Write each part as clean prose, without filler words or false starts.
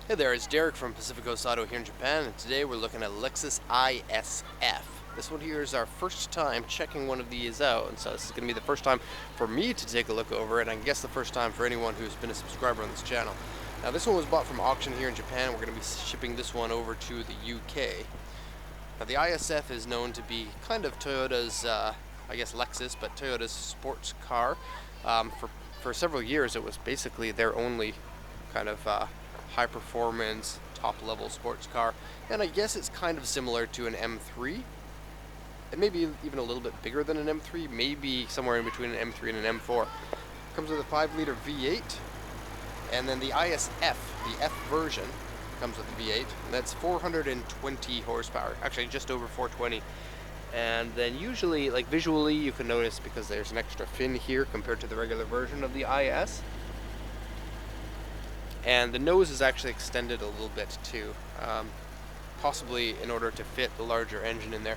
Hey there, it's Derek from Pacific Coast Auto here in Japan, and today we're looking at Lexus ISF. This one here is our first time checking one of these out, and so this is going to be the first time for me to take a look over it, and I guess the first time for anyone who's been a subscriber on this channel. Now this one was bought from auction here in Japan. We're going to be shipping this one over to the UK. Now the ISF is known to be kind of Toyota's, I guess Lexus, but Toyota's sports car. For several years it was basically their only kind of high performance, top level sports car, and I guess it's kind of similar to an M3. It may be even a little bit bigger than an M3, maybe somewhere in between an M3 and an M4. Comes with a 5-liter V8, and then the ISF, the F version, comes with the V8, and that's 420 horsepower, actually just over 420. And then usually, like visually, you can notice because there's an extra fin here compared to the regular version of the IS. And the nose is actually extended a little bit too, possibly in order to fit the larger engine in there.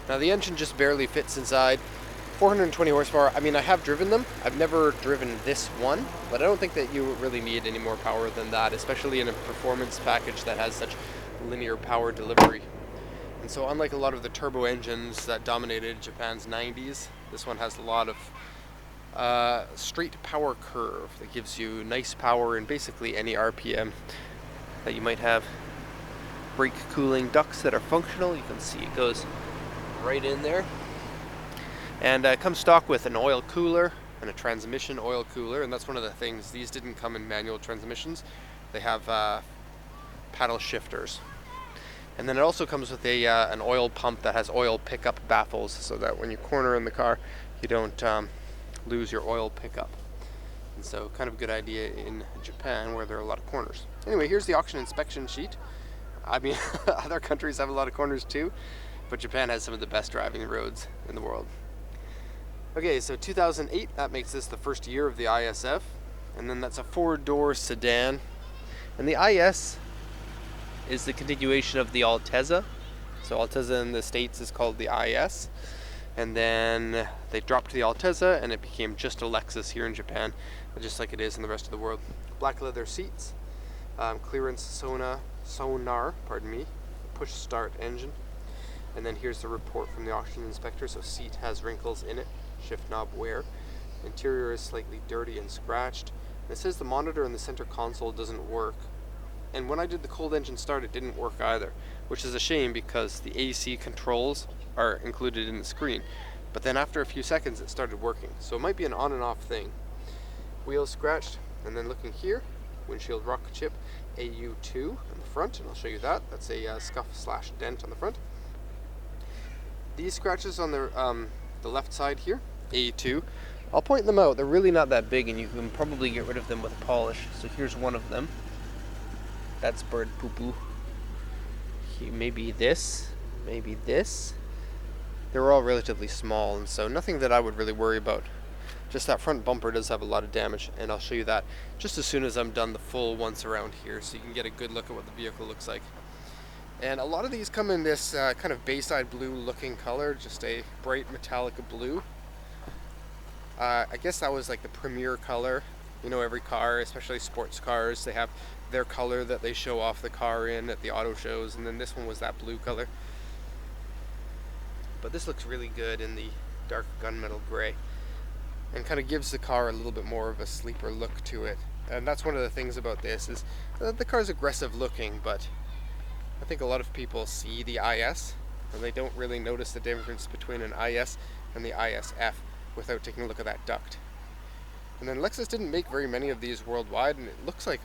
Now the engine just barely fits inside. 420 horsepower, I mean I have driven them, I've never driven this one, but I don't think that you really need any more power than that, especially in a performance package that has such linear power delivery. And so unlike a lot of the turbo engines that dominated Japan's 90s, this one has a lot of straight power curve that gives you nice power in basically any RPM that you might have. Brake cooling ducts that are functional, you can see it goes right in there. And it comes stock with an oil cooler and a transmission oil cooler, and that's one of the things, these didn't come in manual transmissions, they have paddle shifters. And then it also comes with an oil pump that has oil pickup baffles, so that when you corner in the car you don't lose your oil pickup. And so kind of a good idea in Japan where there are a lot of corners. Anyway, here's the auction inspection sheet. I mean, other countries have a lot of corners too, but Japan has some of the best driving roads in the world. Okay, so 2008, that makes this the first year of the ISF, and then that's a 4-door sedan. And the IS is the continuation of the Altezza. So Altezza in the States is called the IS. And then they dropped the Altezza and it became just a Lexus here in Japan, just like it is in the rest of the world. Black leather seats, clearance sonar, push start engine. And then here's the report from the auction inspector. So seat has wrinkles in it, shift knob wear. Interior is slightly dirty and scratched. And it says the monitor in the center console doesn't work. And when I did the cold engine start, it didn't work either, which is a shame because the AC controls are included in the screen. But then after a few seconds, it started working. So it might be an on and off thing. Wheels scratched, and then looking here, windshield rock chip AU2 on the front, and I'll show you that. That's a scuff/dent on the front. These scratches on the left side here, A2, I'll point them out. They're really not that big, and you can probably get rid of them with a polish. So here's one of them. That's bird poo-poo. Maybe this, maybe this. They're all relatively small, and so nothing that I would really worry about. Just that front bumper does have a lot of damage, and I'll show you that just as soon as I'm done the full once around here, so you can get a good look at what the vehicle looks like. And a lot of these come in this kind of Bayside blue looking color, just a bright metallic blue. I guess that was like the premier color. You know, every car, especially sports cars, they have their color that they show off the car in at the auto shows, and then this one was that blue color. But this looks really good in the dark gunmetal gray, and kind of gives the car a little bit more of a sleeper look to it. And that's one of the things about this is the car's aggressive looking, but I think a lot of people see the IS and they don't really notice the difference between an IS and the ISF without taking a look at that duct. And then Lexus didn't make very many of these worldwide, and it looks like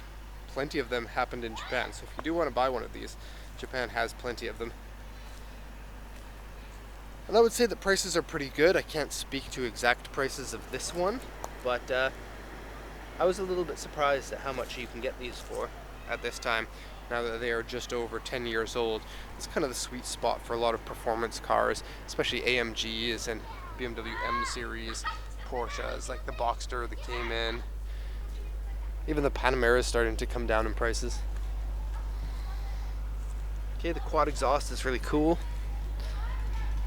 plenty of them happened in Japan. So if you do want to buy one of these, Japan has plenty of them. And I would say the prices are pretty good. I can't speak to exact prices of this one, but I was a little bit surprised at how much you can get these for at this time, now that they are just over 10 years old. It's kind of the sweet spot for a lot of performance cars, especially AMGs and BMW M series, Porsches like the Boxster, the Cayman. Even the Panamera is starting to come down in prices. Okay, the quad exhaust is really cool.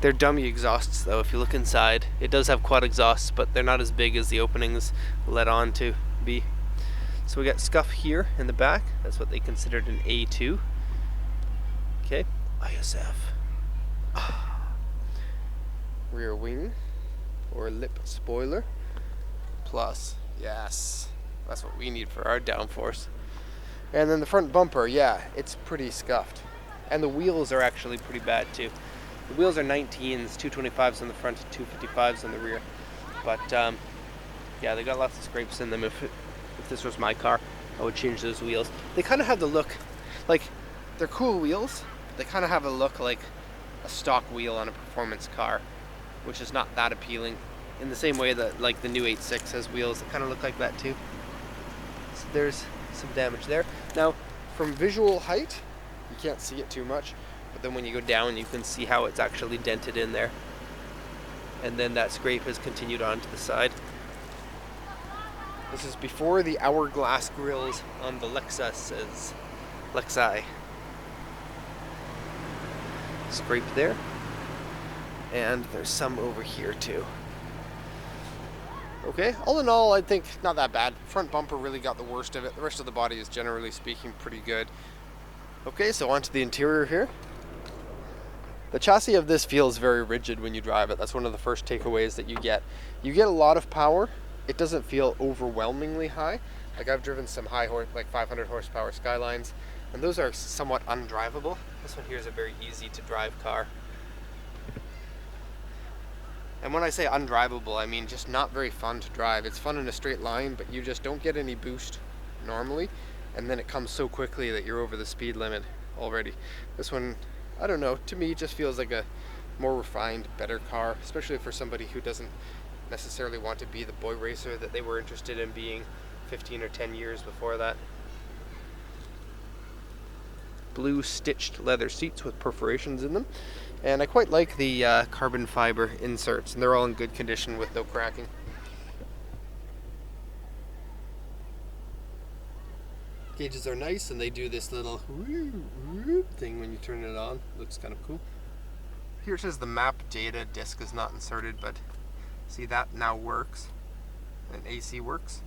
They're dummy exhausts though, if you look inside. It does have quad exhausts, but they're not as big as the openings let on to be. So we got scuff here in the back. That's what they considered an A2. Okay, ISF. Rear wing or lip spoiler. Plus, yes, that's what we need for our downforce. And then the front bumper, yeah, it's pretty scuffed. And the wheels are actually pretty bad too. The wheels are 19s, 225s on the front, 255s on the rear. But yeah, they got lots of scrapes in them. If this was my car, I would change those wheels. They kind of have the look, like, they're cool wheels, but they kind of have a look like a stock wheel on a performance car, which is not that appealing. In the same way that like the new 8.6 has wheels that kind of look like that too. So there's some damage there. Now, from visual height, you can't see it too much, but then when you go down, you can see how it's actually dented in there. And then that scrape has continued on to the side. This is before the hourglass grills on the Lexus. Scrape there. And there's some over here too. Okay, all in all, I think not that bad. Front bumper really got the worst of it. The rest of the body is, generally speaking, pretty good. Okay, so onto the interior here. The chassis of this feels very rigid when you drive it. That's one of the first takeaways that you get. You get a lot of power. It doesn't feel overwhelmingly high. Like, I've driven some high like 500 horsepower Skylines, and those are somewhat undrivable. This one here is a very easy to drive car. And when I say undrivable, I mean just not very fun to drive. It's fun in a straight line, but you just don't get any boost normally, and then it comes so quickly that you're over the speed limit already. This one, I don't know, to me it just feels like a more refined, better car, especially for somebody who doesn't necessarily want to be the boy racer that they were interested in being 15 or 10 years before that. Blue stitched leather seats with perforations in them. And I quite like the carbon fiber inserts, and they're all in good condition with no cracking. Gauges are nice, and they do this little thing when you turn it on. Looks kind of cool. Here it says the map data disc is not inserted, but see, that now works, and AC works.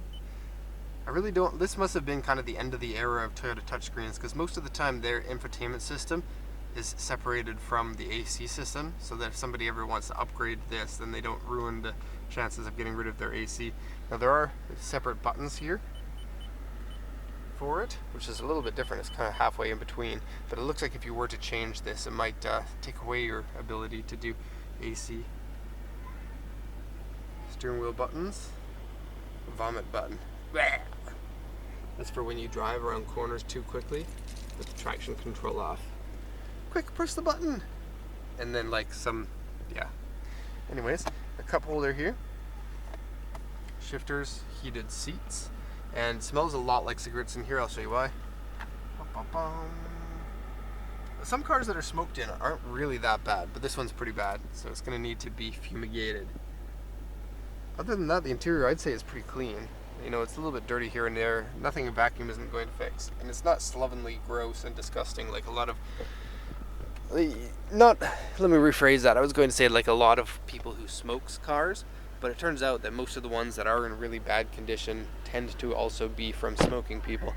I really don't, this must have been kind of the end of the era of Toyota touchscreens, because most of the time their infotainment system is separated from the AC system, so that if somebody ever wants to upgrade this, then they don't ruin the chances of getting rid of their AC. Now, there are separate buttons here for it, which is a little bit different. It's kind of halfway in between, but it looks like if you were to change this, it might take away your ability to do AC. Steering wheel buttons, vomit button. That's for when you drive around corners too quickly with the traction control off. Quick, press the button! And then like some, yeah. Anyways, a cup holder here. Shifters, heated seats. And smells a lot like cigarettes in here, I'll show you why. Some cars that are smoked in aren't really that bad, but this one's pretty bad, so it's gonna need to be fumigated. Other than that, the interior I'd say is pretty clean. You know, it's a little bit dirty here and there. Nothing a vacuum isn't going to fix. And it's not slovenly, gross, and disgusting like a lot of... Let me rephrase that. I was going to say like a lot of people who smokes cars, but it turns out that most of the ones that are in really bad condition tend to also be from smoking people.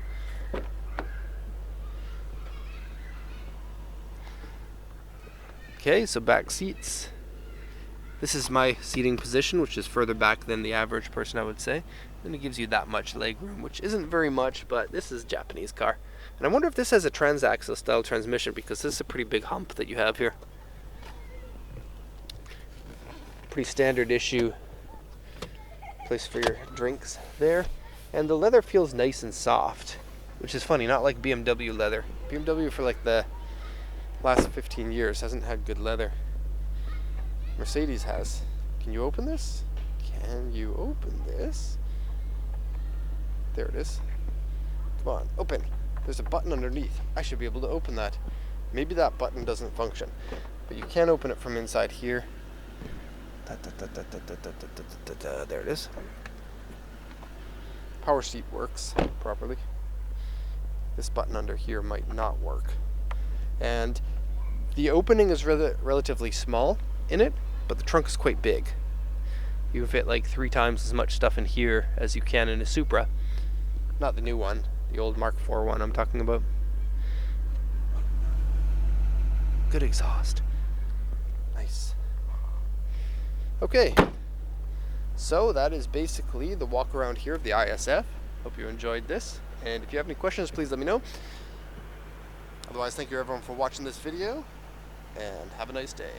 Okay, so back seats. This is my seating position, which is further back than the average person, I would say. And it gives you that much leg room, which isn't very much, but this is a Japanese car. And I wonder if this has a transaxle style transmission, because this is a pretty big hump that you have here. Pretty standard issue place for your drinks there. And the leather feels nice and soft, which is funny, not like BMW leather. BMW for like the last 15 years hasn't had good leather. Mercedes has. Can you open this? Can you open this? There it is. Come on, open. There's a button underneath. I should be able to open that. Maybe that button doesn't function, but you can open it from inside here. There it is. Power seat works properly. This button under here might not work. And the opening is relatively small in it, but the trunk is quite big. You can fit like 3 times as much stuff in here as you can in a Supra. Not the new one, the old Mark IV one I'm talking about. Good exhaust. Nice. Okay, so that is basically the walk around here of the ISF. Hope you enjoyed this, and if you have any questions, please let me know. Otherwise, thank you everyone for watching this video, and have a nice day.